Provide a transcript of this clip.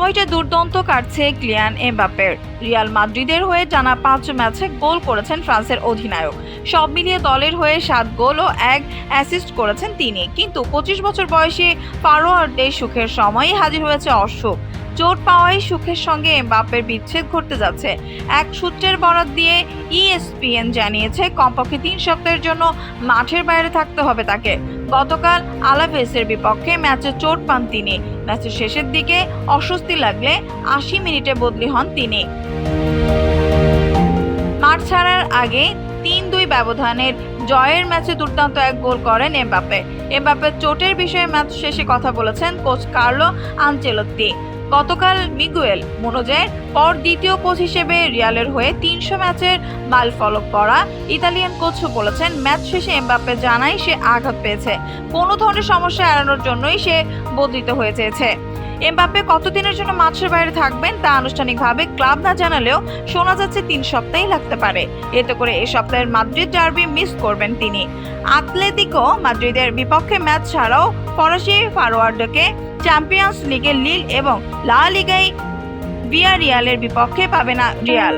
সময়টা দুর্দান্ত কাটছে কিলিয়ান এমবাপ্পের। রিয়াল মাদ্রিদের হয়ে টানা 5 ম্যাচে গোল করেছেন ফ্রান্সের অধিনায়ক। সব মিলিয়ে দলের হয়ে 7 গোল ও 1 অ্যাসিস্ট করেছেন তিনি। কিন্তু 25 বছর বয়সী ফরোয়ার্ডের সুখের সময়ই হাজির হয়েছে অসুখ। চোট পাওয়ায় সুখের সঙ্গে এমবাপ্পের বিচ্ছেদ ঘটতে যাচ্ছে। এক সূত্রের বরাত দিয়ে ইএসপিএন জানিয়েছে, কমপক্ষে 3 সপ্তাহের জন্য মাঠের বাইরে থাকতে হবে তাকে। গতকাল আলাভেসের বিপক্ষে ম্যাচে চোট পান তিনি। ম্যাচের শেষের দিকে অস্বস্তি লাগলে 80 মিনিটে বদলি হন তিনি। মাঠ ছাড়ার আগে 3-2 ব্যবধানের জয়ের ম্যাচে দুর্দান্ত এক গোল করেন এমবাপ্পে। এমবাপ্পের চোটের বিষয়ে ম্যাচ শেষে কথা বলেছেন কোচ কার্লো আনচেলত্তি। গতকাল মিগুয়েল মুনোজের পর দ্বিতীয় কোচ হিসেবে রিয়ালের হয়ে 300 ম্যাচের মাইলফলক করা ইতালিয়ান কোচও বলেছেন, ম্যাচ শেষে এমবাপ্পে জানায় সে আঘাত পেয়েছে। কোনো ধরনের সমস্যা এড়ানোর জন্যই সে বদলিত হয়ে চেয়েছে। এমবাপ্পে কতদিনের জন্য মাঠের বাইরে থাকবেন তা আনুষ্ঠানিকভাবে ক্লাব না জানালেও শোনা যাচ্ছে 3 সপ্তাহই লাগতে পারে। এতে করে এই সপ্তাহের মাদ্রিদ ডার্বি মিস করবেন তিনি। আতলেতিকো মাদ্রিদের বিপক্ষে ম্যাচ ছাড়াও ফরাসি ফরোয়ার্ডকে চ্যাম্পিয়ন্স লিগে লিল এবং লা লিগায় ভিয়ারিয়ালের বিপক্ষে পাবে না রিয়াল।